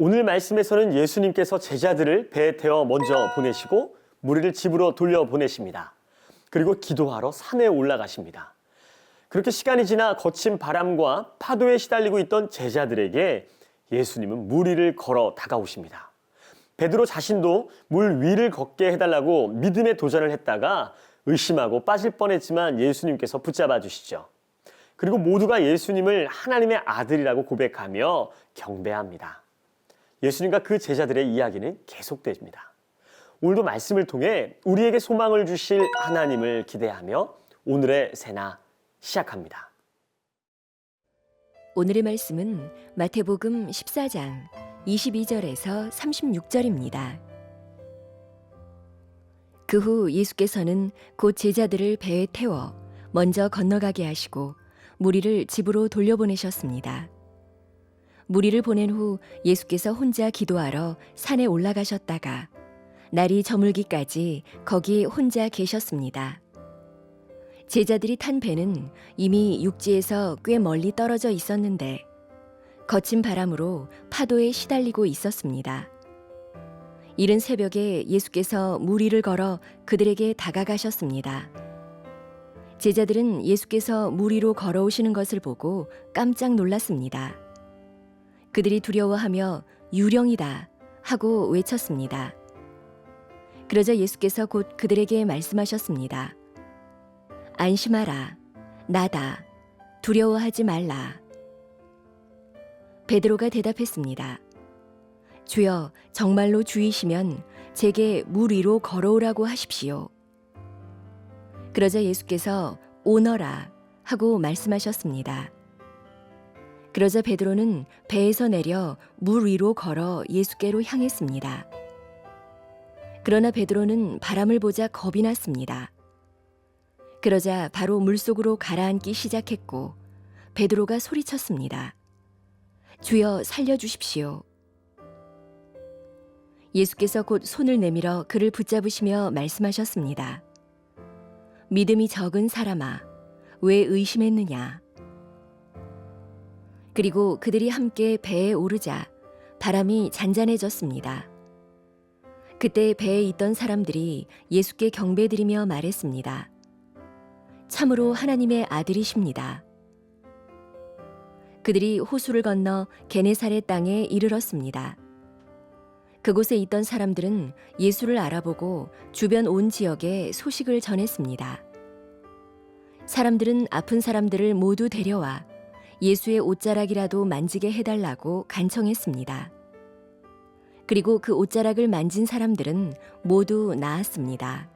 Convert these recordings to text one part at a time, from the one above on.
오늘 말씀에서는 예수님께서 제자들을 배에 태워 먼저 보내시고 무리를 집으로 돌려보내십니다. 그리고 기도하러 산에 올라가십니다. 그렇게 시간이 지나 거친 바람과 파도에 시달리고 있던 제자들에게 예수님은 물 위를 걸어 다가오십니다. 베드로 자신도 물 위를 걷게 해달라고 믿음의 도전을 했다가 의심하고 빠질 뻔했지만 예수님께서 붙잡아 주시죠. 그리고 모두가 예수님을 하나님의 아들이라고 고백하며 경배합니다. 예수님과 그 제자들의 이야기는 계속됩니다. 오늘도 말씀을 통해 우리에게 소망을 주실 하나님을 기대하며 오늘의 새나 시작합니다. 오늘의 말씀은 마태복음 14장 22절에서 36절입니다. 그 후 예수께서는 곧 제자들을 배에 태워 먼저 건너가게 하시고 무리를 집으로 돌려보내셨습니다. 무리를 보낸 후 예수께서 혼자 기도하러 산에 올라가셨다가 날이 저물기까지 거기 혼자 계셨습니다. 제자들이 탄 배는 이미 육지에서 꽤 멀리 떨어져 있었는데 거친 바람으로 파도에 시달리고 있었습니다. 이른 새벽에 예수께서 물 위를 걸어 그들에게 다가가셨습니다. 제자들은 예수께서 물 위로 걸어오시는 것을 보고 깜짝 놀랐습니다. 그들이 두려워하며 유령이다 하고 외쳤습니다. 그러자 예수께서 곧 그들에게 말씀하셨습니다. 안심하라, 나다, 두려워하지 말라. 베드로가 대답했습니다. 주여, 정말로 주이시면 제게 물 위로 걸어오라고 하십시오. 그러자 예수께서 오너라 하고 말씀하셨습니다. 그러자 베드로는 배에서 내려 물 위로 걸어 예수께로 향했습니다. 그러나 베드로는 바람을 보자 겁이 났습니다. 그러자 바로 물속으로 가라앉기 시작했고 베드로가 소리쳤습니다. 주여, 살려주십시오. 예수께서 곧 손을 내밀어 그를 붙잡으시며 말씀하셨습니다. 믿음이 적은 사람아, 왜 의심했느냐? 그리고 그들이 함께 배에 오르자 바람이 잔잔해졌습니다. 그때 배에 있던 사람들이 예수께 경배드리며 말했습니다. 참으로 하나님의 아들이십니다. 그들이 호수를 건너 게네사렛 땅에 이르렀습니다. 그곳에 있던 사람들은 예수를 알아보고 주변 온 지역에 소식을 전했습니다. 사람들은 아픈 사람들을 모두 데려와 예수의 옷자락이라도 만지게 해달라고 간청했습니다. 그리고 그 옷자락을 만진 사람들은 모두 나았습니다.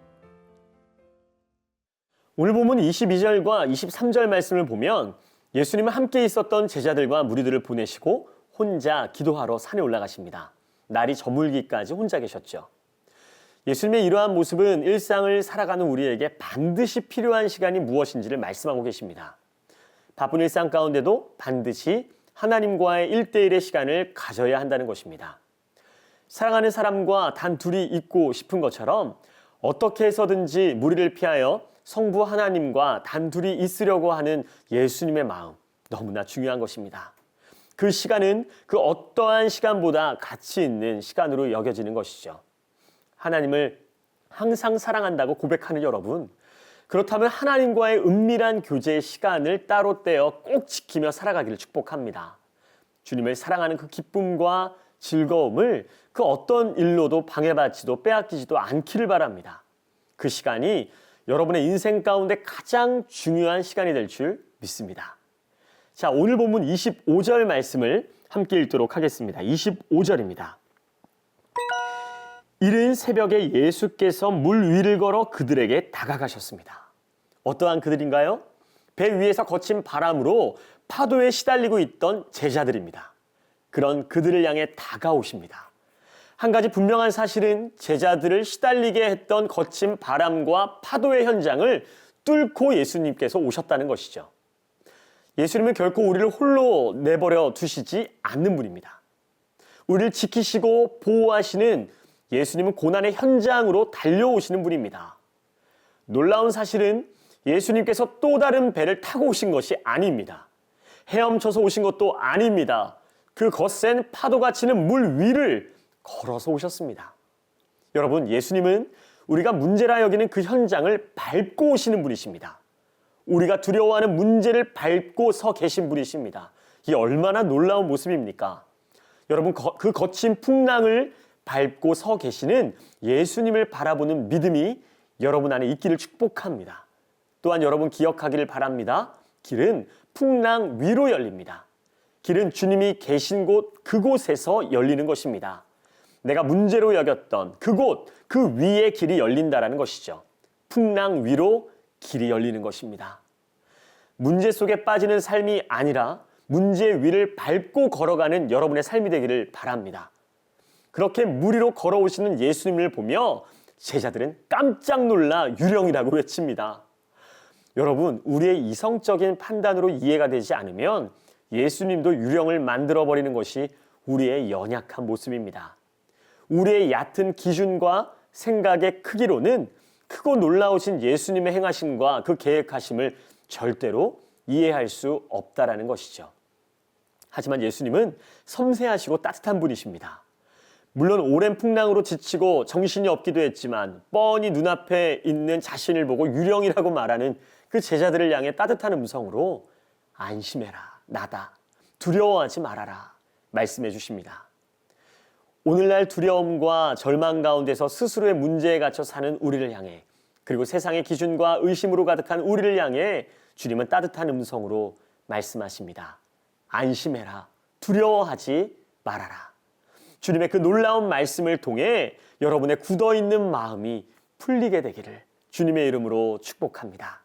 오늘 본문 22절과 23절 말씀을 보면 예수님은 함께 있었던 제자들과 무리들을 보내시고 혼자 기도하러 산에 올라가십니다. 날이 저물기까지 혼자 계셨죠. 예수님의 이러한 모습은 일상을 살아가는 우리에게 반드시 필요한 시간이 무엇인지를 말씀하고 계십니다. 바쁜 일상 가운데도 반드시 하나님과의 1대1의 시간을 가져야 한다는 것입니다. 사랑하는 사람과 단 둘이 있고 싶은 것처럼 어떻게 해서든지 무리를 피하여 성부 하나님과 단둘이 있으려고 하는 예수님의 마음, 너무나 중요한 것입니다. 그 시간은 그 어떠한 시간보다 가치 있는 시간으로 여겨지는 것이죠. 하나님을 항상 사랑한다고 고백하는 여러분, 그렇다면 하나님과의 은밀한 교제의 시간을 따로 떼어 꼭 지키며 살아가기를 축복합니다. 주님을 사랑하는 그 기쁨과 즐거움을 그 어떤 일로도 방해받지도 빼앗기지도 않기를 바랍니다. 그 시간이 여러분의 인생 가운데 가장 중요한 시간이 될 줄 믿습니다. 자, 오늘 본문 25절 말씀을 함께 읽도록 하겠습니다. 25절입니다. 이른 새벽에 예수께서 물 위를 걸어 그들에게 다가가셨습니다. 어떠한 그들인가요? 배 위에서 거친 바람으로 파도에 시달리고 있던 제자들입니다. 그런 그들을 향해 다가오십니다. 한 가지 분명한 사실은 제자들을 시달리게 했던 거친 바람과 파도의 현장을 뚫고 예수님께서 오셨다는 것이죠. 예수님은 결코 우리를 홀로 내버려 두시지 않는 분입니다. 우리를 지키시고 보호하시는 예수님은 고난의 현장으로 달려오시는 분입니다. 놀라운 사실은 예수님께서 또 다른 배를 타고 오신 것이 아닙니다. 헤엄쳐서 오신 것도 아닙니다. 그 거센 파도가 치는 물 위를 걸어서 오셨습니다. 여러분, 예수님은 우리가 문제라 여기는 그 현장을 밟고 오시는 분이십니다. 우리가 두려워하는 문제를 밟고 서 계신 분이십니다. 이게 얼마나 놀라운 모습입니까? 여러분, 그 거친 풍랑을 밟고 서 계시는 예수님을 바라보는 믿음이 여러분 안에 있기를 축복합니다. 또한 여러분 기억하기를 바랍니다. 길은 풍랑 위로 열립니다. 길은 주님이 계신 곳, 그곳에서 열리는 것입니다. 내가 문제로 여겼던 그곳, 그 위에 길이 열린다라는 것이죠. 풍랑 위로 길이 열리는 것입니다. 문제 속에 빠지는 삶이 아니라 문제 위를 밟고 걸어가는 여러분의 삶이 되기를 바랍니다. 그렇게 물 위로 걸어오시는 예수님을 보며 제자들은 깜짝 놀라 유령이라고 외칩니다. 여러분, 우리의 이성적인 판단으로 이해가 되지 않으면 예수님도 유령을 만들어버리는 것이 우리의 연약한 모습입니다. 우리의 얕은 기준과 생각의 크기로는 크고 놀라우신 예수님의 행하심과 그 계획하심을 절대로 이해할 수 없다라는 것이죠. 하지만 예수님은 섬세하시고 따뜻한 분이십니다. 물론 오랜 풍랑으로 지치고 정신이 없기도 했지만 뻔히 눈앞에 있는 자신을 보고 유령이라고 말하는 그 제자들을 향해 따뜻한 음성으로 안심해라, 나다, 두려워하지 말아라 말씀해 주십니다. 오늘날 두려움과 절망 가운데서 스스로의 문제에 갇혀 사는 우리를 향해, 그리고 세상의 기준과 의심으로 가득한 우리를 향해 주님은 따뜻한 음성으로 말씀하십니다. 안심해라, 두려워하지 말아라. 주님의 그 놀라운 말씀을 통해 여러분의 굳어있는 마음이 풀리게 되기를 주님의 이름으로 축복합니다.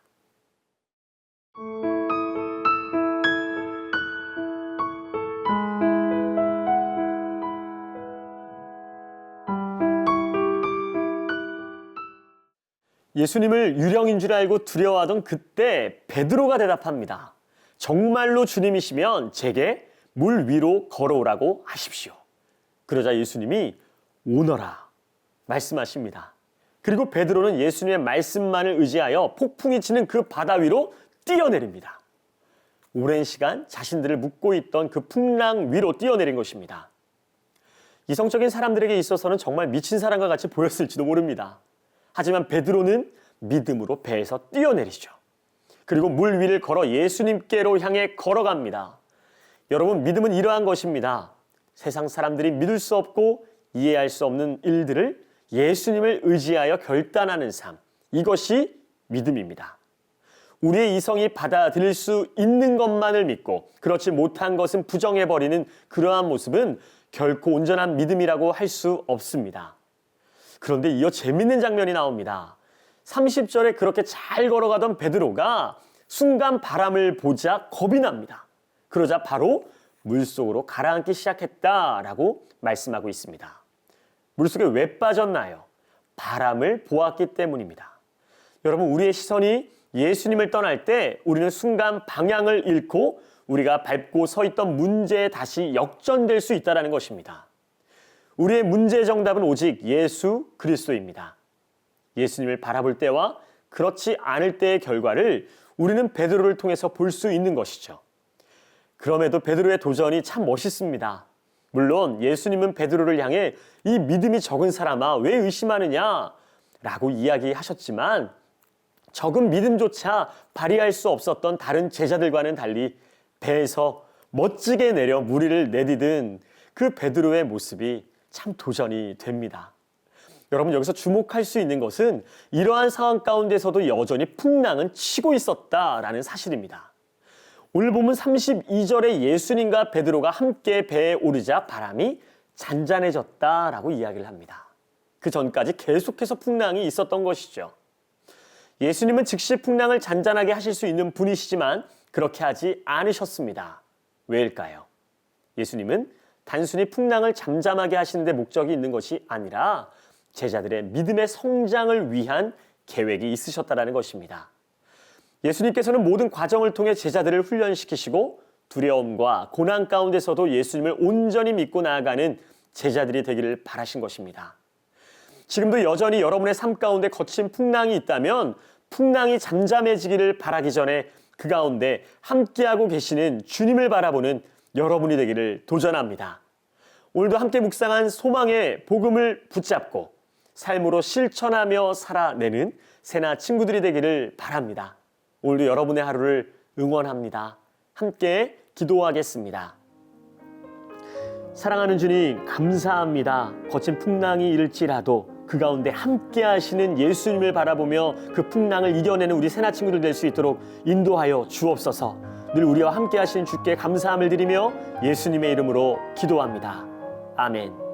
예수님을 유령인 줄 알고 두려워하던 그때 베드로가 대답합니다. 정말로 주님이시면 제게 물 위로 걸어오라고 하십시오. 그러자 예수님이 오너라 말씀하십니다. 그리고 베드로는 예수님의 말씀만을 의지하여 폭풍이 치는 그 바다 위로 뛰어내립니다. 오랜 시간 자신들을 묶고 있던 그 풍랑 위로 뛰어내린 것입니다. 이성적인 사람들에게 있어서는 정말 미친 사람과 같이 보였을지도 모릅니다. 하지만 베드로는 믿음으로 배에서 뛰어내리죠. 그리고 물 위를 걸어 예수님께로 향해 걸어갑니다. 여러분, 믿음은 이러한 것입니다. 세상 사람들이 믿을 수 없고 이해할 수 없는 일들을 예수님을 의지하여 결단하는 삶, 이것이 믿음입니다. 우리의 이성이 받아들일 수 있는 것만을 믿고 그렇지 못한 것은 부정해버리는 그러한 모습은 결코 온전한 믿음이라고 할 수 없습니다. 그런데 이어 재밌는 장면이 나옵니다. 30절에 그렇게 잘 걸어가던 베드로가 순간 바람을 보자 겁이 납니다. 그러자 바로 물속으로 가라앉기 시작했다라고 말씀하고 있습니다. 물속에 왜 빠졌나요? 바람을 보았기 때문입니다. 여러분, 우리의 시선이 예수님을 떠날 때 우리는 순간 방향을 잃고 우리가 밟고 서 있던 문제에 다시 역전될 수 있다는 것입니다. 우리의 문제의 정답은 오직 예수 그리스도입니다. 예수님을 바라볼 때와 그렇지 않을 때의 결과를 우리는 베드로를 통해서 볼 수 있는 것이죠. 그럼에도 베드로의 도전이 참 멋있습니다. 물론 예수님은 베드로를 향해 이 믿음이 적은 사람아 왜 의심하느냐 라고 이야기하셨지만 적은 믿음조차 발휘할 수 없었던 다른 제자들과는 달리 배에서 멋지게 내려 무리를 내디딘 그 베드로의 모습이 참 도전이 됩니다. 여러분, 여기서 주목할 수 있는 것은 이러한 상황 가운데서도 여전히 풍랑은 치고 있었다라는 사실입니다. 오늘 본문 32절에 예수님과 베드로가 함께 배에 오르자 바람이 잔잔해졌다라고 이야기를 합니다. 그 전까지 계속해서 풍랑이 있었던 것이죠. 예수님은 즉시 풍랑을 잔잔하게 하실 수 있는 분이시지만 그렇게 하지 않으셨습니다. 왜일까요? 예수님은 단순히 풍랑을 잠잠하게 하시는 데 목적이 있는 것이 아니라 제자들의 믿음의 성장을 위한 계획이 있으셨다는 것입니다. 예수님께서는 모든 과정을 통해 제자들을 훈련시키시고 두려움과 고난 가운데서도 예수님을 온전히 믿고 나아가는 제자들이 되기를 바라신 것입니다. 지금도 여전히 여러분의 삶 가운데 거친 풍랑이 있다면 풍랑이 잠잠해지기를 바라기 전에 그 가운데 함께하고 계시는 주님을 바라보는 여러분이 되기를 도전합니다. 오늘도 함께 묵상한 소망의 복음을 붙잡고 삶으로 실천하며 살아내는 새나 친구들이 되기를 바랍니다. 오늘도 여러분의 하루를 응원합니다. 함께 기도하겠습니다. 사랑하는 주님, 감사합니다. 거친 풍랑이 일지라도 그 가운데 함께 하시는 예수님을 바라보며 그 풍랑을 이겨내는 우리 새나 친구들 될 수 있도록 인도하여 주옵소서. 늘 우리와 함께 하시는 주께 감사함을 드리며 예수님의 이름으로 기도합니다. 아멘.